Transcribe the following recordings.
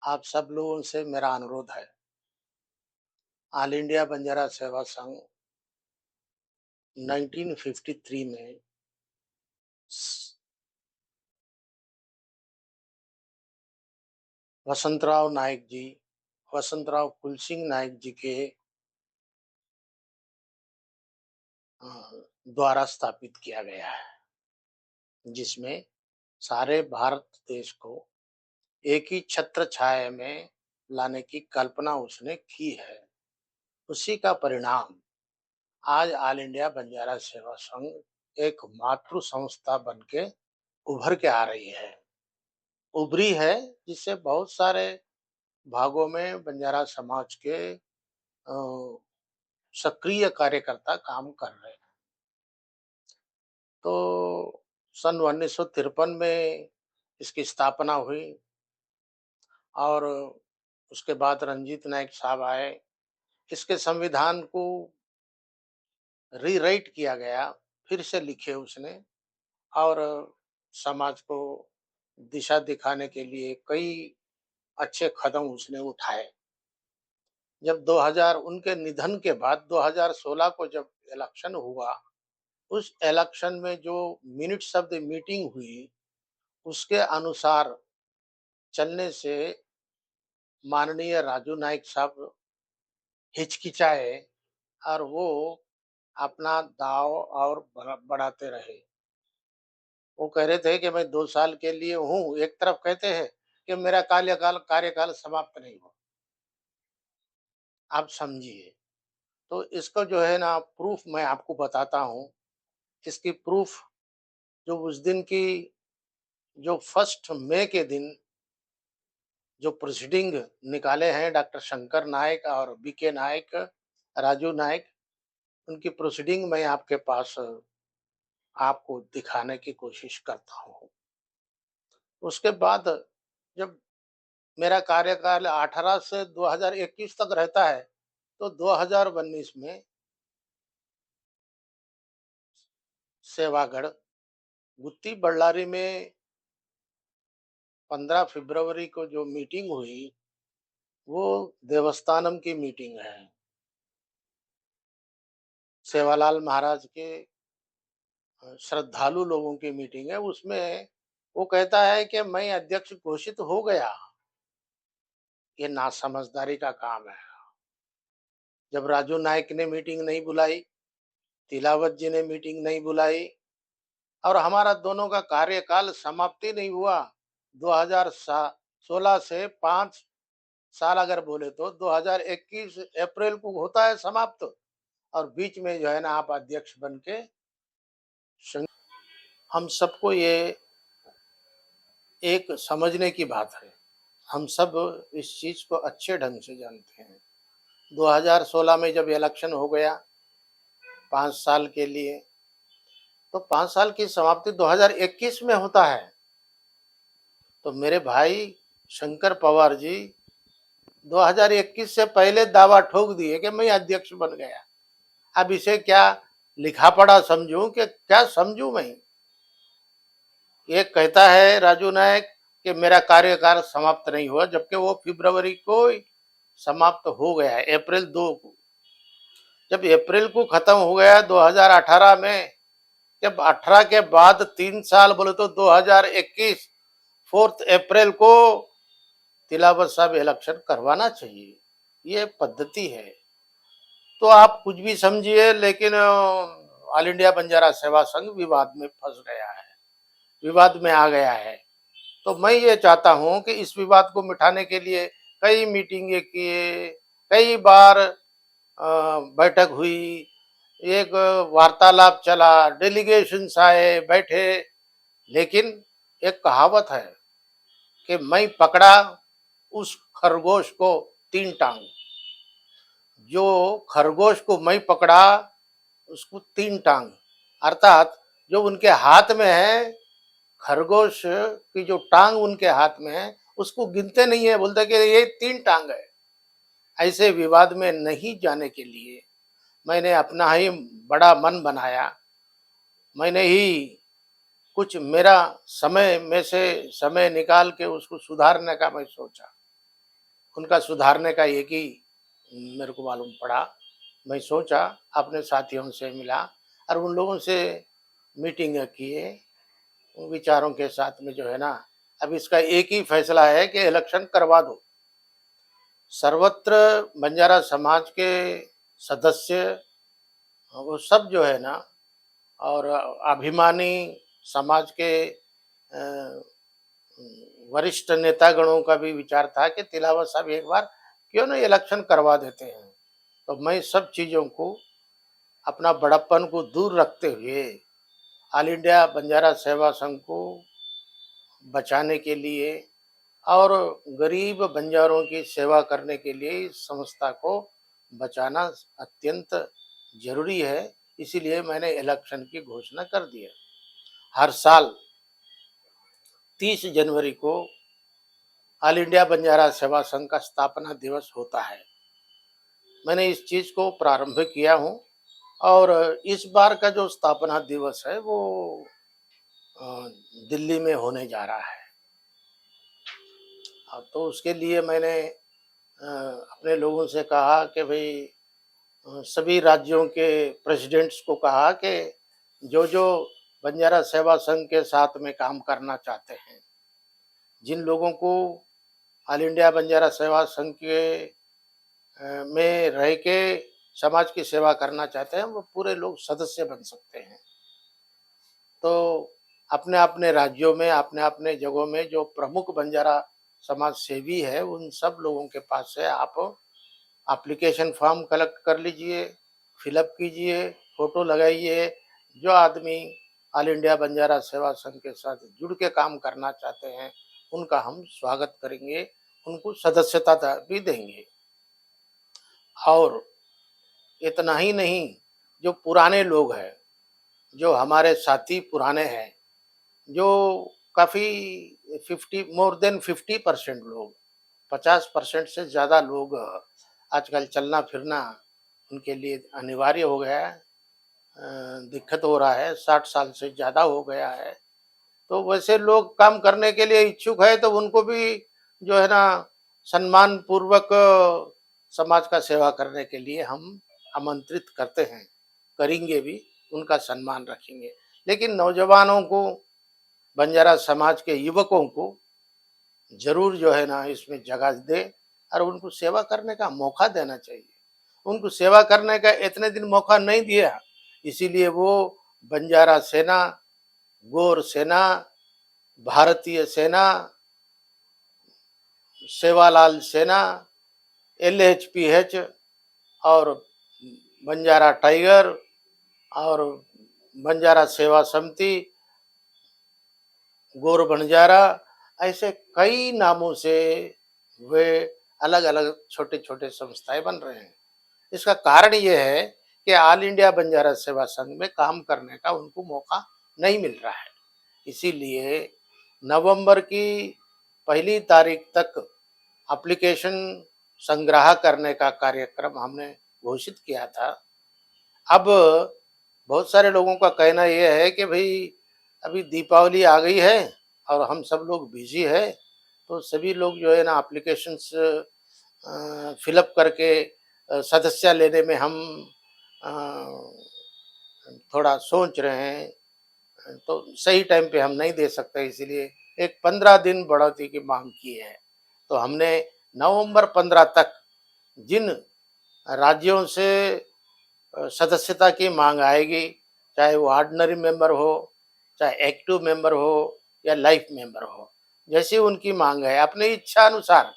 आप सब लोगों से मेरा अनुरोध है, ऑल इंडिया बंजारा सेवा संघ 1953 में स वसंतराव नाईक जी, वसंतराव कुलसिंग नाईक जी के अ, द्वारा स्थापित किया गया है, जिसमें सारे भारत देश को एक ही छत्र छाया में लाने की कल्पना उसने की है। उसी का परिणाम आज ऑल इंडिया बंजारा सेवा संघ एक मातृ संस्था बन के उभर के आ रही है। उभरी है, जिससे बहुत सारे भागों में बंजारा समाज के सक्रिय कार्यकर्ता काम कर रहे हैं। तो सन 1953 में इसकी स्थापना हुई और उसके बाद रंजीत नाईक साहब आए। इसके संविधान को रीराइट किया गया, फिर से लिखे उसने और समाज को दिशा दिखाने के लिए कई अच्छे कदम उसने उठाए। जब 2000 उनके निधन के बाद 2016 को जब इलेक्शन हुआ, उस इलेक्शन में जो मिनट्स ऑफ द मीटिंग हुई, उसके अनुसार चलने से माननीय राजू नाईक साहब हिचकिचाए और वो अपना दाव और बढ़ाते रहे। वो कह रहे थे कि मैं 2 साल के लिए हूँ, एक तरफ कहते हैं कि मेरा कार्यकाल समाप्त नहीं हुआ। आप समझिए, तो इसको जो है ना प्रूफ मैं आपको बताता हूँ। इसकी प्रूफ जो उस दिन की जो 1 मई के दिन जो प्रोसीडिंग निकाले हैं डॉक्टर शंकर नाइक और बीके नाइक, राजू नाइक, उनकी प्रोसीडिंग मैं आपके पास आपको दिखाने की कोशिश करता हूँ। उसके बाद जब मेरा कार्यकाल 18 से 2021 तक रहता है, तो 2019 में सेवागढ़, गुत्ती बल्लारी में 15 फरवरी को जो मीटिंग हुई, वो देवस्थानम की मीटिंग है। सेवालाल महाराज के श्रद्धालु लोगों की मीटिंग है। उसमें वो कहता है कि मैं अध्यक्ष घोषित हो गया। ये नासमझदारी का काम है। जब राजू नाईक ने मीटिंग नहीं बुलाई, तिलावत जी ने मीटिंग नहीं बुलाई और हमारा दोनों का कार्यकाल समाप्ति नहीं हुआ। 2016 से 5 साल अगर बोले तो 2021 अप्रैल को होता है समाप्त और बीच में जो है ना आप अध्यक्ष बन के हम सबको ये एक समझने की बात है। हम सब इस चीज़ को अच्छे ढंग से जानते हैं। 2016 में जब इलेक्शन हो गया 5 साल के लिए, तो 5 साल की समाप्ति 2021 में होता है। तो मेरे भाई शंकर पवार जी 2021 से पहले दावा ठोक दिए कि मैं अध्यक्ष बन गया। अब इसे क्या लिखा पढ़ा समझूं कि क्या समझूं मैं? एक कहता है राजू नायक कि मेरा कार्यकाल समाप्त नहीं हुआ, जबकि वो फरवरी को समाप्त हो गया है, अप्रैल 2 को। जब अप्रैल को खत्म हो गया 2018 में, जब 18 के बाद 3 साल बोले तो 2021 4 अप्रैल को तिलावत साहब इलेक्शन करवाना चाहिए। ये पद्धति है। तो आप कुछ भी समझिए, लेकिन ऑल इंडिया बंजारा सेवा संघ विवाद में फंस गया है, विवाद में आ गया है। तो मैं ये चाहता हूँ कि इस विवाद को मिटाने के लिए कई मीटिंगें किए, कई बार बैठक हुई, एक वार्तालाप चला, डेलीगेशंस आए, बैठे, लेकिन एक कहावत है कि मैं पकड़ा उस खरगोश को 3 टांग। जो खरगोश को मैं पकड़ा उसको 3 टांग, अर्थात जो उनके हाथ में है, खरगोश की जो टांग उनके हाथ में है, उसको गिनते नहीं है, बोलते कि ये 3 टांग है। ऐसे विवाद में नहीं जाने के लिए मैंने अपना ही बड़ा मन बनाया। मैंने ही कुछ मेरा समय में से समय निकाल के उसको सुधारने का मैं सोचा। उनका सुधारने का एक ही मेरे को मालूम पड़ा। मैं सोचा, अपने साथियों से मिला और उन लोगों से मीटिंग किए, उन विचारों के साथ में जो है ना, अब इसका एक ही फैसला है कि इलेक्शन करवा दो। सर्वत्र बंजारा समाज के सदस्य, वो सब जो है ना, और अभिमानी समाज के वरिष्ठ नेतागणों का भी विचार था कि तिलावत साहब एक बार क्यों ना इलेक्शन करवा देते हैं। तो मैं सब चीज़ों को, अपना बड़प्पन को दूर रखते हुए, ऑल इंडिया बंजारा सेवा संघ को बचाने के लिए और गरीब बंजारों की सेवा करने के लिए इस संस्था को बचाना अत्यंत ज़रूरी है। इसीलिए मैंने इलेक्शन की घोषणा कर दी है। हर साल 30 जनवरी को ऑल इंडिया बंजारा सेवा संघ का स्थापना दिवस होता है। मैंने इस चीज़ को प्रारंभ किया हूँ और इस बार का जो स्थापना दिवस है वो अ, दिल्ली में होने जा रहा है। तो उसके लिए मैंने अपने लोगों से कहा कि भई, सभी राज्यों के प्रेसिडेंट्स को कहा कि जो-जो बंजारा सेवा संघ के साथ में काम करना चाहते हैं, जिन लोगों को ऑल इंडिया बंजारा सेवा संघ के में रह के समाज की सेवा करना चाहते हैं, वो पूरे लोग सदस्य बन सकते हैं। तो अपने-अपने राज्यों में, अपने-अपने जगहों में जो प्रमुख बंजारा समाज सेवी है, उन सब लोगों के पास से आप एप्लीकेशन फॉर्म कलेक्ट कर लीजिए, फिलअप कीजिए, फ़ोटो लगाइए। जो आदमी ऑल इंडिया बंजारा सेवा संघ के साथ जुड़ के काम करना चाहते हैं, उनका हम स्वागत करेंगे, उनको सदस्यता भी देंगे। और इतना ही नहीं, जो पुराने लोग हैं, जो हमारे साथी पुराने हैं, जो काफ़ी 50 मोर देन 50% लोग, 50% से ज़्यादा लोग आजकल चलना-फिरना उनके लिए अनिवार्य हो गया है। दिक्कत हो रहा है, 60 साल से ज़्यादा हो गया है। तो वैसे लोग काम करने के लिए इच्छुक है, तो उनको भी जो है ना, सम्मान पूर्वक समाज का सेवा करने के लिए हम आमंत्रित करते हैं, करेंगे भी, उनका सम्मान रखेंगे। लेकिन नौजवानों को, बंजारा समाज के युवकों को ज़रूर जो है ना इसमें जगह दें और उनको सेवा करने का मौका देना चाहिए। उनको सेवा करने का इतने दिन मौका नहीं दिया, इसीलिए वो बंजारा सेना, गौर सेना, भारतीय सेना, सेवालाल सेना, एलएचपीएच और बंजारा टाइगर और बंजारा सेवा समिति, गौर बंजारा, ऐसे कई नामों से वे अलग-अलग छोटे-छोटे संस्थाएँ बन रहे हैं। इसका कारण ये है कि ऑल इंडिया बंजारा सेवा संघ में काम करने का उनको मौका नहीं मिल रहा है। इसीलिए नवंबर की पहली तारीख तक एप्लीकेशन संग्रह करने का कार्यक्रम हमने घोषित किया था। अब बहुत सारे लोगों का कहना ये है कि भई, अभी दीपावली आ गई है और हम सब लोग बिज़ी हैं, तो सभी लोग जो है ना एप्लीकेशंस फिलअप करके सदस्य लेने में हम अ, थोड़ा सोच रहे हैं, तो सही टाइम पे हम नहीं दे सकते, इसलिए एक 15 दिन बढ़ोतरी की माँग की है। तो हमने नवंबर 15 तक जिन राज्यों से सदस्यता की माँग आएगी, चाहे वो ऑर्डिनरी मेंबर हो, चाहे एक्टिव मेंबर हो या लाइफ मेंबर हो, जैसी उनकी माँग है, अपनी इच्छा अनुसार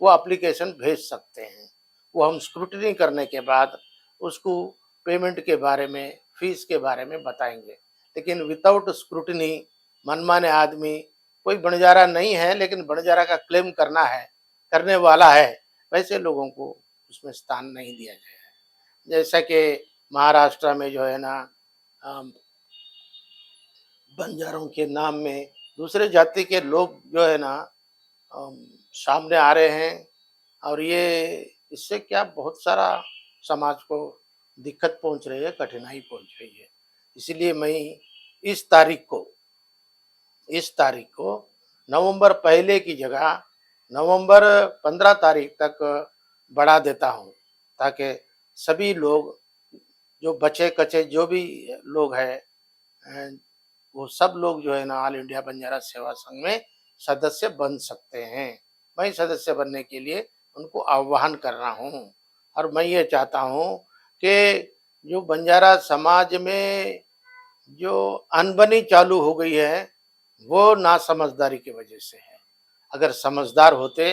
वो एप्लीकेशन भेज सकते हैं। वो हम स्क्रूटनी करने के बाद उसको पेमेंट के बारे में, फीस के बारे में बताएँगे। लेकिन विदाउट स्क्रूटनी मनमाने आदमी, कोई बंजारा नहीं है लेकिन बंजारा का क्लेम करना है, करने वाला है, वैसे लोगों को उसमें स्थान नहीं दिया गया है। जैसा कि महाराष्ट्र में जो है ना, अ, बंजारों के नाम में दूसरे जाति के लोग जो है ना अम, सामने आ रहे हैं, और ये इससे क्या बहुत सारा समाज को दिक्कत पहुंच रही है, कठिनाई पहुंच रही है। इसलिए मैं इस तारीख को इस तारीख को नवंबर पहले की जगह नवंबर 15 तारीख तक बढ़ा देता हूँ, ताकि सभी लोग, जो बचे-कचे जो भी लोग हैं, अ, वो सब लोग जो है ना ऑल इंडिया बंजारा सेवा संघ में सदस्य बन सकते हैं। मैं सदस्य बनने के लिए उनको आह्वान कर रहा हूँ, और मैं ये चाहता हूँ कि जो बंजारा समाज में जो अनबनी चालू हो गई है, वो नासमझदारी की वजह से है। अगर समझदार होते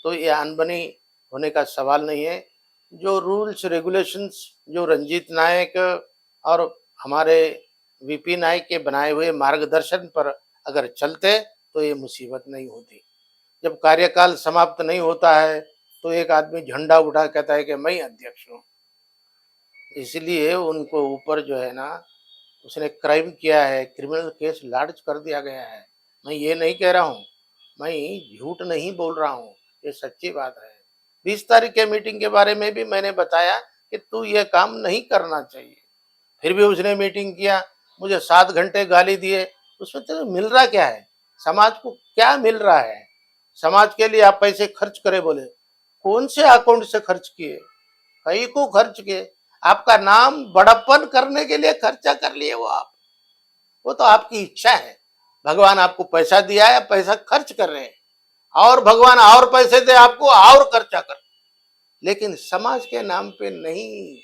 तो ये अनबनी होने का सवाल नहीं है। जो रूल्स रेगुलेशंस जो रंजीत नायक और हमारे वीपी नायक के बनाए हुए मार्गदर्शन पर अगर चलते तो ये मुसीबत नहीं होती। जब कार्यकाल समाप्त नहीं होता है तो एक आदमी झंडा उठा कहता है कि मैं अध्यक्ष हूँ। इसलिए उनको ऊपर जो है ना, उसने क्राइम किया है, क्रिमिनल केस लॉन्च कर दिया गया है। मैं ये नहीं कह रहा हूँ, मैं झूठ नहीं बोल रहा हूँ, ये सच्ची बात है। 20 तारीख के मीटिंग के बारे में भी मैंने बताया कि तू ये काम नहीं करना चाहिए। फिर भी उसने मीटिंग किया, मुझे 7 घंटे गाली दिए। उसमें तेरे मिल रहा क्या है? समाज को क्या मिल रहा है? समाज के लिए आप पैसे खर्च करे बोले, कौन से अकाउंट से खर्च किए? कहीं को खर्च किए? आपका नाम बड़प्पन करने के लिए खर्चा कर लिए वो तो आपकी इच्छा है। भगवान आपको पैसा दिया है, पैसा खर्च कर रहे हैं, और भगवान और पैसे दे आपको और खर्चा कर, लेकिन समाज के नाम पे नहीं,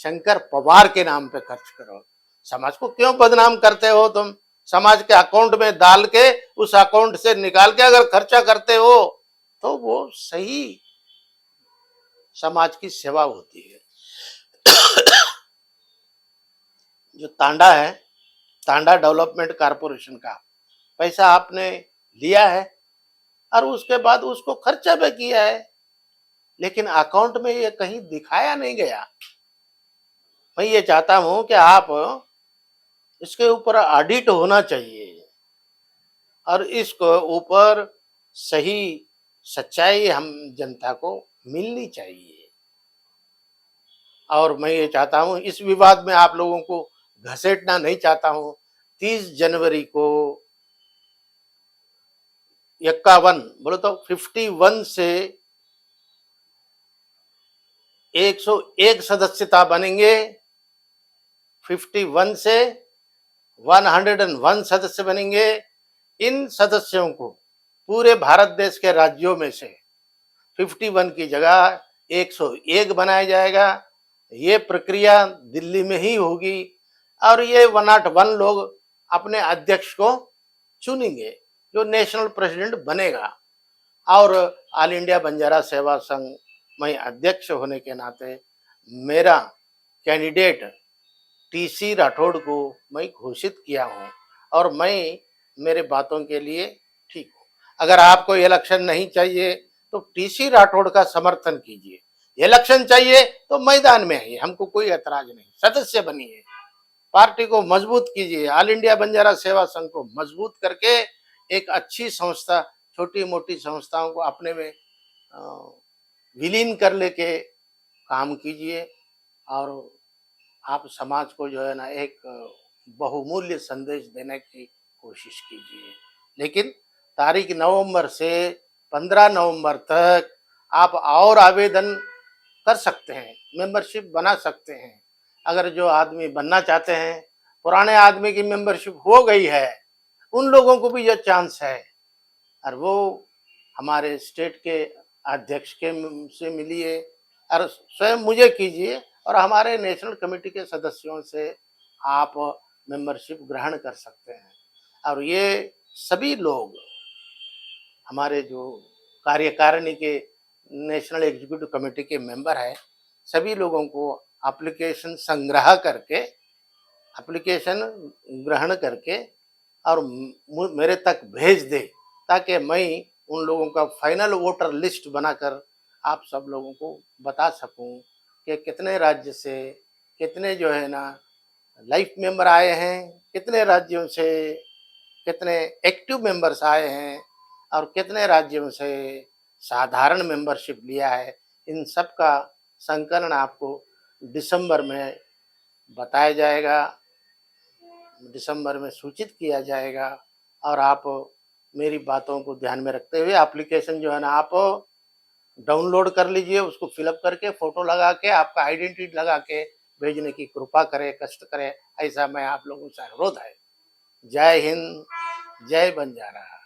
शंकर पवार के नाम पे खर्च करो। समाज को क्यों बदनाम करते हो तुम? समाज के अकाउंट में डाल के, उस अकाउंट से निकाल के अगर खर्चा करते हो तो वो सही समाज की सेवा होती है। जो तांडा है, तांडा डेवलपमेंट कारपोरेशन का पैसा आपने लिया है और उसके बाद उसको खर्चा भी किया है, लेकिन अकाउंट में ये कहीं दिखाया नहीं गया। मैं ये चाहता हूं कि आप इसके ऊपर ऑडिट होना चाहिए, और इसको ऊपर सही सच्चाई हम जनता को मिलनी चाहिए। और मैं ये चाहता हूं, इस विवाद में आप लोगों को घसीटना नहीं चाहता हूं। 30 जनवरी को 51 बोले तो 51 से 101 सदस्यता बनेंगे। 51 से 101 सदस्य बनेंगे। इन सदस्यों को पूरे भारत देश के राज्यों में से 51 की जगह 101 बनाया जाएगा। ये प्रक्रिया दिल्ली में ही होगी, और ये 101 लोग अपने अध्यक्ष को चुनेंगे, जो नेशनल प्रेसिडेंट बनेगा। और ऑल इंडिया बंजारा सेवा संघ में अध्यक्ष होने के नाते मेरा कैंडिडेट टीसी राठौड़ को मैं घोषित किया हूं, और मैं मेरे बातों के लिए ठीक हूं। अगर आपको इलेक्शन नहीं चाहिए तो टीसी राठौड़ का समर्थन कीजिए। इलेक्शन चाहिए तो मैदान में आइए, हमको कोई ऐतराज नहीं। सदस्य बनिए, पार्टी को मजबूत कीजिए, ऑल इंडिया बंजारा सेवा संघ को मजबूत करके एक अच्छी संस्था, छोटी मोटी संस्थाओं को अपने में विलीन कर लेके काम कीजिए, और आप समाज को जो है ना एक बहुमूल्य संदेश देने की कोशिश कीजिए। लेकिन तारीख नवंबर से 15 नवंबर तक आप और आवेदन कर सकते हैं, मेंबरशिप बना सकते हैं। अगर जो आदमी बनना चाहते हैं, पुराने आदमी की मेंबरशिप हो गई है, उन लोगों को भी यह चांस है, और वो हमारे स्टेट के अध्यक्ष के से मिलिए, और स्वयं मुझे कीजिए, और हमारे नेशनल कमेटी के सदस्यों से आप मेंबरशिप ग्रहण कर सकते हैं। और ये सभी लोग हमारे जो कार्यकारिणी के नेशनल एग्जीक्यूटिव कमेटी के मेंबर हैं, सभी लोगों को एप्लीकेशन संग्रह करके, एप्लीकेशन ग्रहण करके और मेरे तक भेज दे, ताकि मैं उन लोगों का फाइनल वोटर लिस्ट बनाकर आप सब लोगों को बता सकूं कि कितने राज्य से कितने जो है ना लाइफ मेंबर आए हैं, कितने राज्यों से कितने एक्टिव मेंबर्स आए हैं, और कितने राज्यों से साधारण मेंबरशिप लिया है। इन सब का संकलन आपको दिसंबर में बताया जाएगा, दिसंबर में सूचित किया जाएगा, और आप मेरी बातों को ध्यान में रखते हुए एप्लीकेशन जो है ना आप डाउनलोड कर लीजिए, उसको फ़िल अप करके फ़ोटो लगा के आपका आइडेंटिटी लगा के भेजने की कृपा करें, कष्ट करें, ऐसा मैं आप लोगों से अनुरोध है। जय हिंद, जय बंजारा।